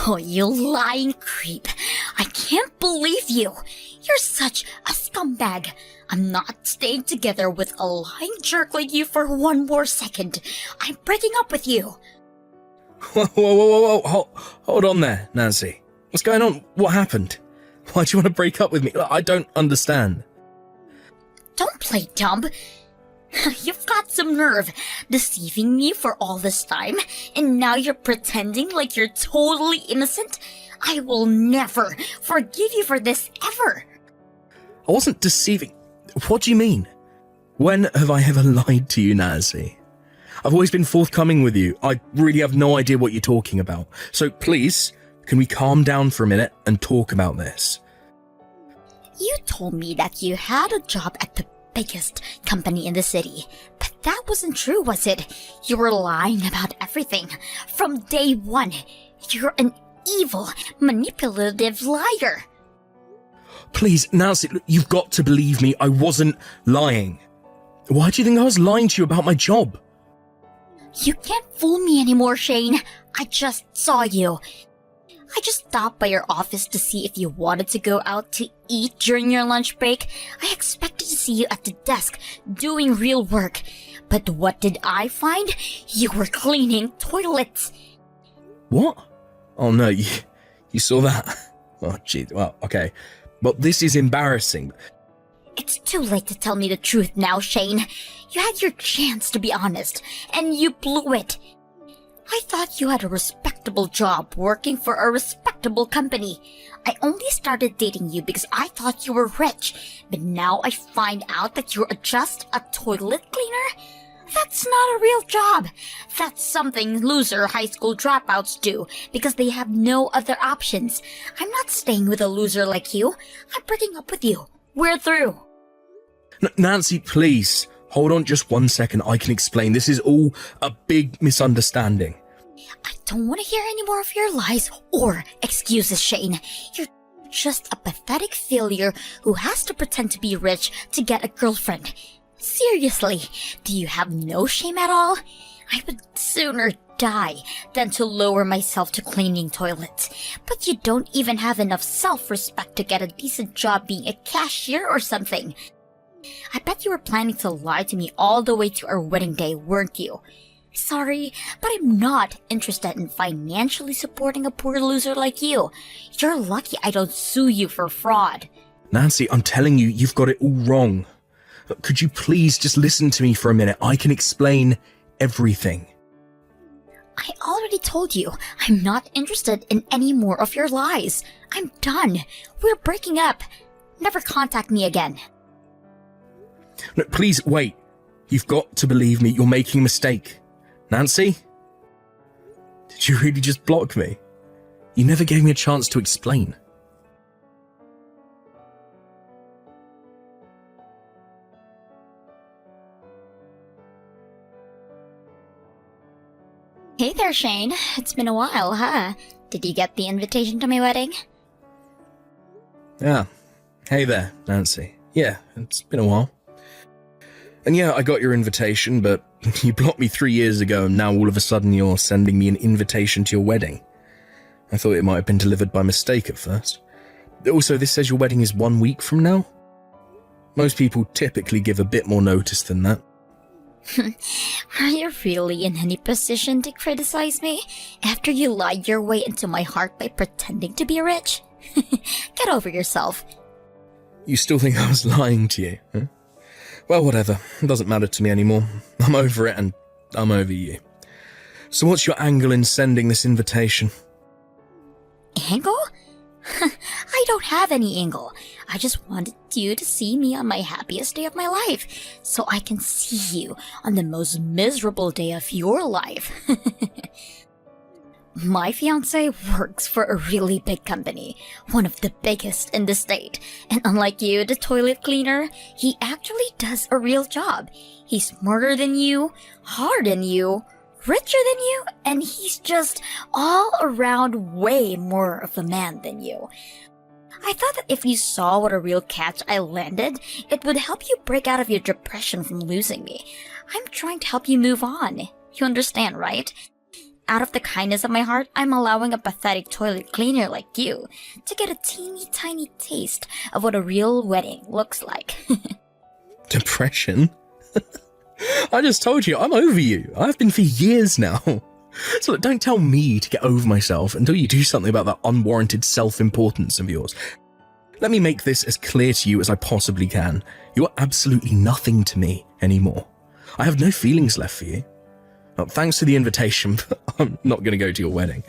Oh, you lying creep. I can't believe you. You're such a scumbag. I'm not staying together with a lying jerk like you for one more second. I'm breaking up with you. Whoa. Hold on there, Nancy. What's going on? What happened? Why do you want to break up with me? I don't understand. Don't play dumb. You've got some nerve, deceiving me for all this time, and now you're pretending like you're totally innocent? I will never forgive you for this, ever. I wasn't deceiving. What do you mean? When have I ever lied to you, Nancy? I've always been forthcoming with you. I really have no idea what you're talking about. So please, can we calm down for a minute and talk about this? You told me that you had a job at the biggest company in the city. But that wasn't true, was it? You were lying about everything. From day one, you're an evil, manipulative liar. Please, Nancy, look, you've got to believe me. I wasn't lying. Why do you think I was lying to you about my job? You can't fool me anymore, Shane. I just saw you. I just stopped by your office to see if you wanted to go out to eat during your lunch break. I expected to see you at the desk doing real work. But what did I find? You were cleaning toilets. What? Oh no, you saw that? Oh gee, well, okay. But this is embarrassing. It's too late to tell me the truth now, Shane. You had your chance to be honest, and you blew it. I thought you had a respectable job working for a respectable company. I only started dating you because I thought you were rich, but now I find out that you're just a toilet cleaner? That's not a real job. That's something loser high school dropouts do because they have no other options. I'm not staying with a loser like you. I'm breaking up with you. We're through. Nancy, please, hold on just 1 second. I can explain. This is all a big misunderstanding. I don't want to hear any more of your lies or excuses, Shane. You're just a pathetic failure who has to pretend to be rich to get a girlfriend. Seriously, do you have no shame at all? I would sooner die than to lower myself to cleaning toilets. But you don't even have enough self-respect to get a decent job being a cashier or something. I bet you were planning to lie to me all the way to our wedding day, weren't you? Sorry, but I'm not interested in financially supporting a poor loser like you. You're lucky I don't sue you for fraud. Nancy, I'm telling you, you've got it all wrong. Could you please just listen to me for a minute? I can explain everything. I already told you, I'm not interested in any more of your lies. I'm done. We're breaking up. Never contact me again. No, please, wait. You've got to believe me. You're making a mistake. Nancy? Did you really just block me? You never gave me a chance to explain. Hey there, Shane. It's been a while, huh? Did you get the invitation to my wedding? Yeah. Hey there, Nancy. Yeah, it's been a while. And yeah, I got your invitation, but you blocked me 3 years ago, and now all of a sudden you're sending me an invitation to your wedding. I thought it might have been delivered by mistake at first. Also, this says your wedding is 1 week from now? Most people typically give a bit more notice than that. Are you really in any position to criticize me after you lied your way into my heart by pretending to be rich? Get over yourself. You still think I was lying to you, huh? Well, whatever. It doesn't matter to me anymore. I'm over it and I'm over you. So what's your angle in sending this invitation? Angle? I don't have any angle. I just wanted you to see me on my happiest day of my life, so I can see you on the most miserable day of your life. My fiance works for a really big company, one of the biggest in the state, and unlike you, the toilet cleaner, he actually does a real job. He's smarter than you, harder than you, richer than you, and he's just all around way more of a man than you. I thought that if you saw what a real catch I landed, it would help you break out of your depression from losing me. I'm trying to help you move on. You understand, right? out of the kindness of my heart, I'm allowing a pathetic toilet cleaner like you to get a teeny tiny taste of what a real wedding looks like. Depression? I just told you, I'm over you. I've been for years now. So look, don't tell me to get over myself until you do something about that unwarranted self-importance of yours. Let me make this as clear to you as I possibly can. You are absolutely nothing to me anymore. I have no feelings left for you. Well, thanks for the invitation, but I'm not going to go to your wedding.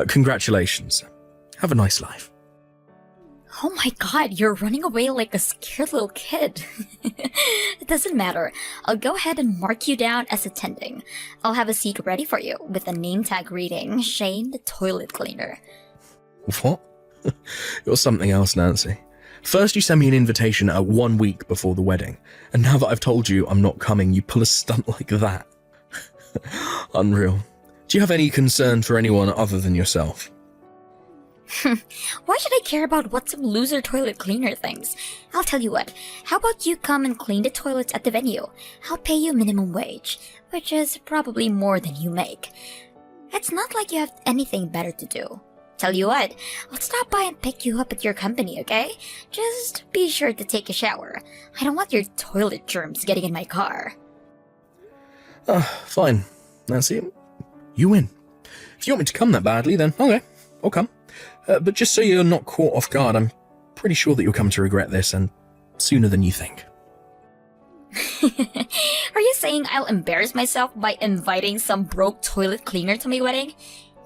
Congratulations. Have a nice life. Oh my god, you're running away like a scared little kid. It doesn't matter. I'll go ahead and mark you down as attending. I'll have a seat ready for you with a name tag reading Shane the Toilet Cleaner. What? You're something else, Nancy. First you send me an invitation 1 week before the wedding, and now that I've told you I'm not coming, you pull a stunt like that. Unreal. Do you have any concern for anyone other than yourself? Why should I care about what some loser toilet cleaner thinks? I'll tell you what, how about you come and clean the toilets at the venue? I'll pay you minimum wage, which is probably more than you make. It's not like you have anything better to do. Tell you what, I'll stop by and pick you up at your company, okay? Just be sure to take a shower. I don't want your toilet germs getting in my car. Fine. Nancy, you win. If you want me to come that badly, then okay, I'll come. But just so you're not caught off guard, I'm pretty sure that you'll come to regret this, and sooner than you think. Are you saying I'll embarrass myself by inviting some broke toilet cleaner to my wedding?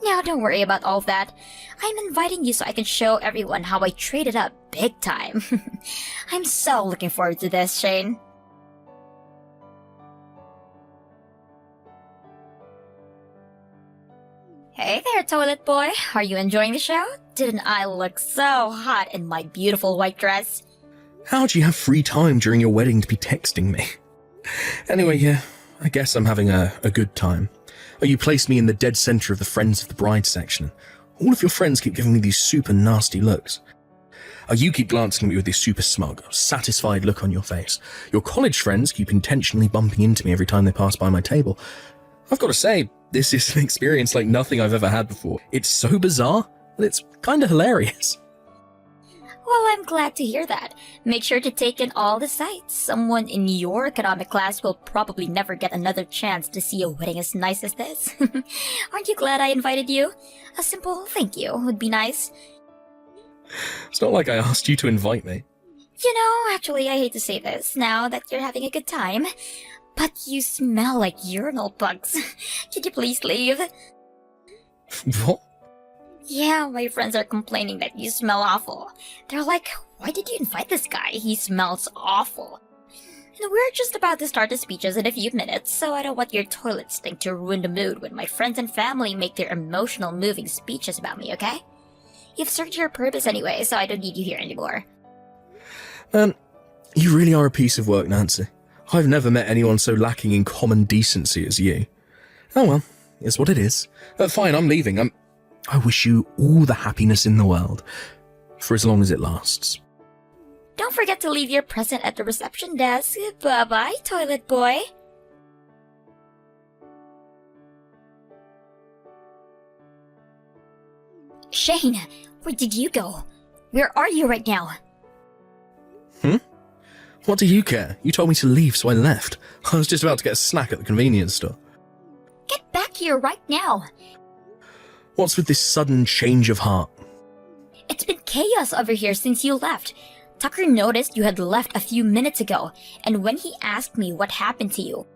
No, don't worry about all of that. I'm inviting you so I can show everyone how I traded up big time. I'm so looking forward to this, Shane. Hey there, toilet boy. Are you enjoying the show? Didn't I look so hot in my beautiful white dress? How do you have free time during your wedding to be texting me? Anyway, yeah, I guess I'm having a good time. Oh, you placed me in the dead center of the Friends of the Bride section. All of your friends keep giving me these super nasty looks. Oh, you keep glancing at me with this super smug, satisfied look on your face. Your college friends keep intentionally bumping into me every time they pass by my table. I've got to say, this is an experience like nothing I've ever had before. It's so bizarre, but it's kind of hilarious. Well, I'm glad to hear that. Make sure to take in all the sights. Someone in your economic class will probably never get another chance to see a wedding as nice as this. Aren't you glad I invited you? A simple thank you would be nice. It's not like I asked you to invite me. You know, actually, I hate to say this now that you're having a good time, but you smell like urinal bugs. Could you please leave? What? Yeah, my friends are complaining that you smell awful. They're like, why did you invite this guy? He smells awful. And we're just about to start the speeches in a few minutes, so I don't want your toilet stink to ruin the mood when my friends and family make their emotional, moving speeches about me, okay? You've served your purpose anyway, so I don't need you here anymore. You really are a piece of work, Nancy. I've never met anyone so lacking in common decency as you. Oh well, it's what it is. Fine, I'm leaving. I wish you all the happiness in the world, for as long as it lasts. Don't forget to leave your present at the reception desk. Bye-bye, toilet boy. Shane, where did you go? Where are you right now? What do you care? You told me to leave, so I left. I was just about to get a snack at the convenience store. Get back here right now. What's with this sudden change of heart? It's been chaos over here since you left. Tucker noticed you had left a few minutes ago, and when he asked me what happened to you,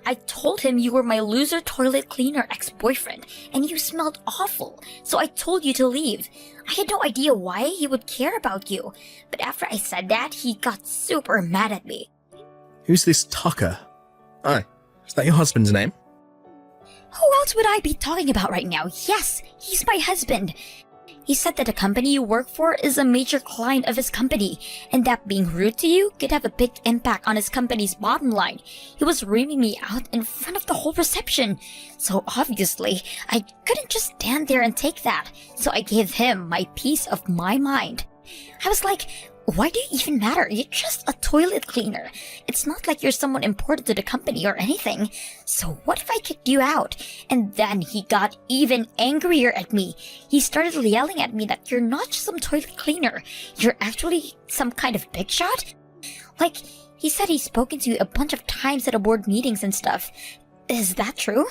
I told him you were my loser toilet cleaner ex-boyfriend, and you smelled awful, so I told you to leave. I had no idea why he would care about you, but after I said that, he got super mad at me. Who's this Tucker? Aye, is that your husband's name? Who else would I be talking about right now? Yes, he's my husband. He said that the company you work for is a major client of his company, and that being rude to you could have a big impact on his company's bottom line. He was reaming me out in front of the whole reception. So obviously, I couldn't just stand there and take that, so I gave him my piece of my mind. I was like, Why do you even matter? You're just a toilet cleaner. It's not like you're someone important to the company or anything. So what if I kicked you out? And then he got even angrier at me. He started yelling at me that you're not just some toilet cleaner. You're actually some kind of big shot? Like, he said he's spoken to you a bunch of times at the board meetings and stuff. Is that true?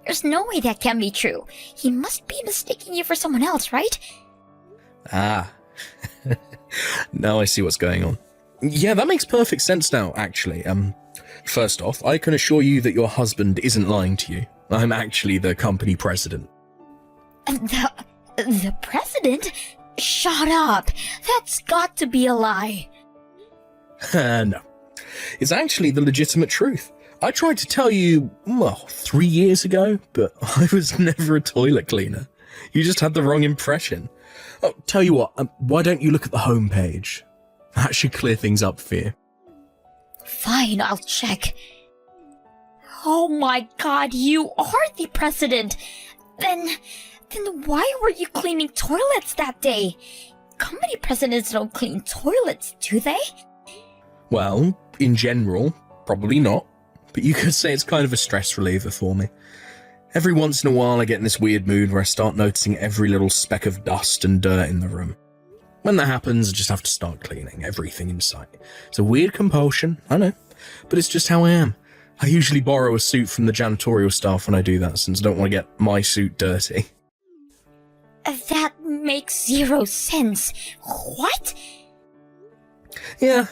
There's no way that can be true. He must be mistaking you for someone else, right? Ah. Now I see what's going on. Yeah, that makes perfect sense now, actually. First off, I can assure you that your husband isn't lying to you. I'm actually the company president. The president? Shut up. That's got to be a lie. No. It's actually the legitimate truth. I tried to tell you, 3 years ago, but I was never a toilet cleaner. You just had the wrong impression. Oh, tell you what, why don't you look at the homepage? That should clear things up for you. Fine, I'll check. Oh my god, you are the president! Then why were you cleaning toilets that day? Company presidents don't clean toilets, do they? Well, in general, probably not. But you could say it's kind of a stress reliever for me. Every once in a while I get in this weird mood where I start noticing every little speck of dust and dirt in the room. When that happens, I just have to start cleaning everything in sight. It's a weird compulsion, I know, but it's just how I am. I usually borrow a suit from the janitorial staff when I do that, since I don't want to get my suit dirty. That makes zero sense. What? Yeah,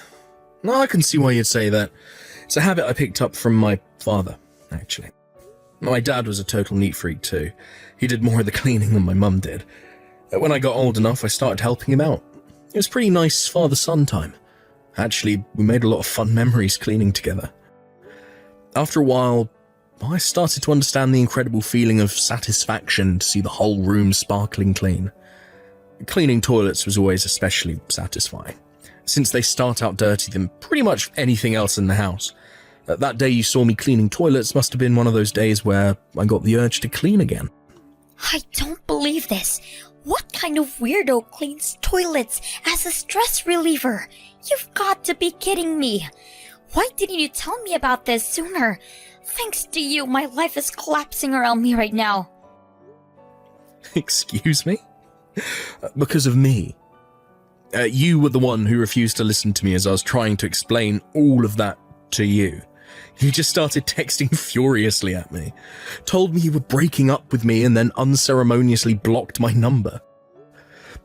no, I can see why you'd say that. It's a habit I picked up from my father, actually. My dad was a total neat freak too. He did more of the cleaning than my mum did. When I got old enough, I started helping him out. It was pretty nice father-son time. Actually, we made a lot of fun memories cleaning together. After a while, I started to understand the incredible feeling of satisfaction to see the whole room sparkling clean. Cleaning toilets was always especially satisfying, since they start out dirtier than pretty much anything else in the house. That day you saw me cleaning toilets must have been one of those days where I got the urge to clean again. I don't believe this. What kind of weirdo cleans toilets as a stress reliever? You've got to be kidding me. Why didn't you tell me about this sooner? Thanks to you, my life is collapsing around me right now. Excuse me? Because of me? You were the one who refused to listen to me as I was trying to explain all of that to you. You just started texting furiously at me, told me you were breaking up with me, and then unceremoniously blocked my number.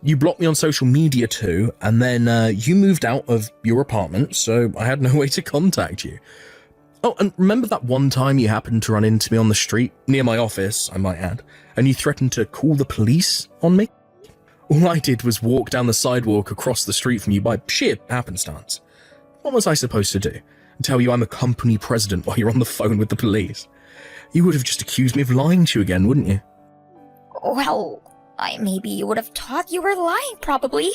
You blocked me on social media too, and then you moved out of your apartment, so I had no way to contact you. Oh, and remember that one time you happened to run into me on the street, near my office, I might add, and you threatened to call the police on me? All I did was walk down the sidewalk across the street from you by sheer happenstance. What was I supposed to do? Tell you I'm a company president while you're on the phone with the police? You would have just accused me of lying to you again, wouldn't you? Well, maybe you would have thought you were lying, probably,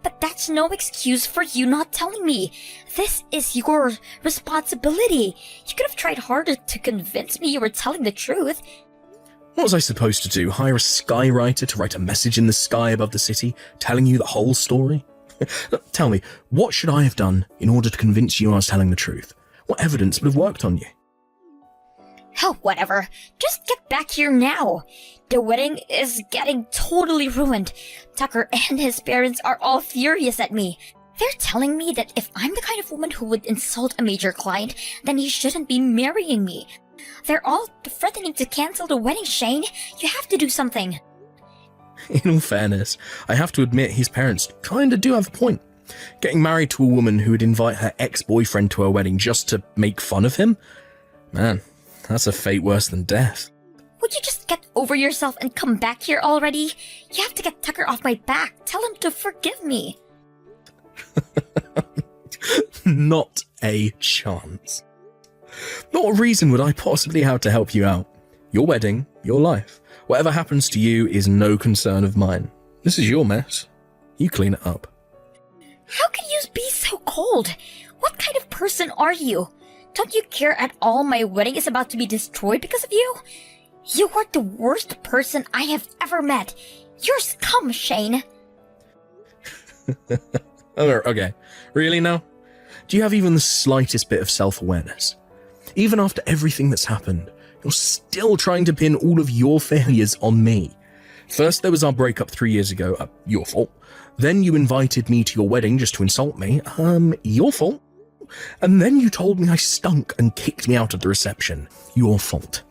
but that's no excuse for you not telling me. This is your responsibility. You could have tried harder to convince me you were telling the truth. What was I supposed to do? Hire a skywriter to write a message in the sky above the city, telling you the whole story? Tell me, what should I have done in order to convince you I was telling the truth? What evidence would have worked on you? Hell, whatever. Just get back here now. The wedding is getting totally ruined. Tucker and his parents are all furious at me. They're telling me that if I'm the kind of woman who would insult a major client, then he shouldn't be marrying me. They're all threatening to cancel the wedding, Shane. You have to do something. In all fairness, I have to admit his parents kinda do have a point. Getting married to a woman who would invite her ex-boyfriend to her wedding just to make fun of him? Man, that's a fate worse than death. Would you just get over yourself and come back here already? You have to get Tucker off my back. Tell him to forgive me. Not a chance. Not a reason would I possibly have to help you out. Your wedding, your life. Whatever happens to you is no concern of mine. This is your mess. You clean it up. How can you be so cold? What kind of person are you? Don't you care at all my wedding is about to be destroyed because of you? You are the worst person I have ever met. You're scum, Shane. Okay, really now? Do you have even the slightest bit of self-awareness? Even after everything that's happened, you're still trying to pin all of your failures on me. First, there was our breakup 3 years ago, your fault. Then you invited me to your wedding just to insult me, your fault. And then you told me I stunk and kicked me out of the reception, your fault.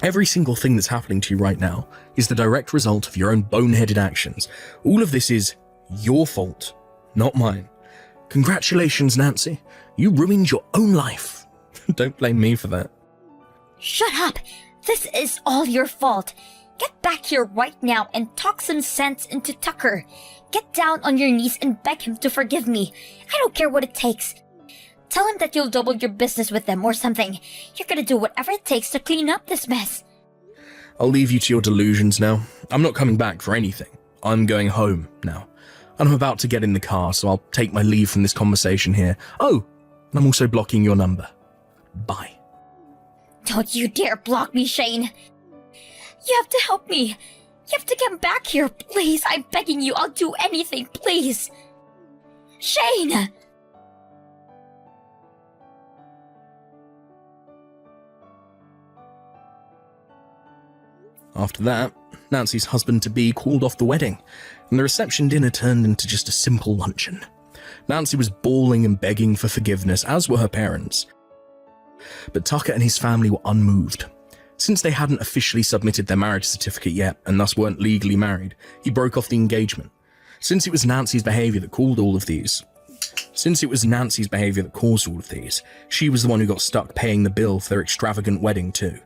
Every single thing that's happening to you right now is the direct result of your own boneheaded actions. All of this is your fault, not mine. Congratulations, Nancy. You ruined your own life. Don't blame me for that. Shut up! This is all your fault. Get back here right now and talk some sense into Tucker. Get down on your knees and beg him to forgive me. I don't care what it takes. Tell him that you'll double your business with them or something. You're gonna do whatever it takes to clean up this mess. I'll leave you to your delusions now. I'm not coming back for anything. I'm going home now. And I'm about to get in the car, so I'll take my leave from this conversation here. Oh, and I'm also blocking your number. Bye. Don't you dare block me, Shane. You have to help me. You have to come back here, please. I'm begging you. I'll do anything, please. Shane! After that, Nancy's husband-to-be called off the wedding, and the reception dinner turned into just a simple luncheon. Nancy was bawling and begging for forgiveness, as were her parents. But Tucker and his family were unmoved. Since they hadn't officially submitted their marriage certificate yet, and thus weren't legally married, he broke off the engagement. Since it was Nancy's behaviour that caused all of these, she was the one who got stuck paying the bill for their extravagant wedding too.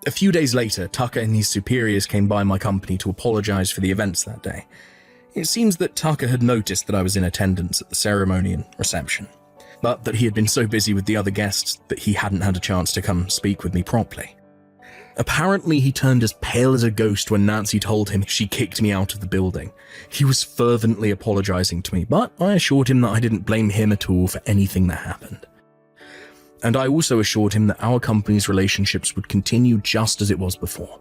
A few days later, Tucker and his superiors came by my company to apologise for the events that day. It seems that Tucker had noticed that I was in attendance at the ceremony and reception, but that he had been so busy with the other guests that he hadn't had a chance to come speak with me properly. Apparently, he turned as pale as a ghost when Nancy told him she kicked me out of the building. He was fervently apologising to me, but I assured him that I didn't blame him at all for anything that happened. And I also assured him that our company's relationships would continue just as it was before.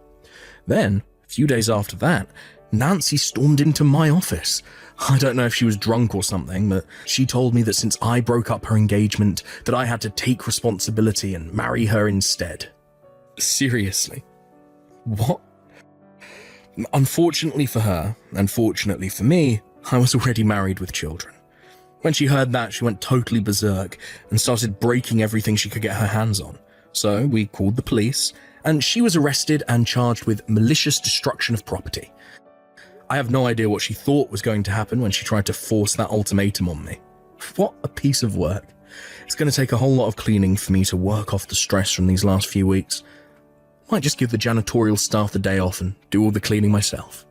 Then, a few days after that, Nancy stormed into my office. I don't know if she was drunk or something, but she told me that since I broke up her engagement, that I had to take responsibility and marry her instead. Seriously? What? Unfortunately for her, and fortunately for me, I was already married with children. When she heard that, she went totally berserk and started breaking everything she could get her hands on. So we called the police, and she was arrested and charged with malicious destruction of property. I have no idea what she thought was going to happen when she tried to force that ultimatum on me. What a piece of work. It's going to take a whole lot of cleaning for me to work off the stress from these last few weeks. Might just give the janitorial staff the day off and do all the cleaning myself.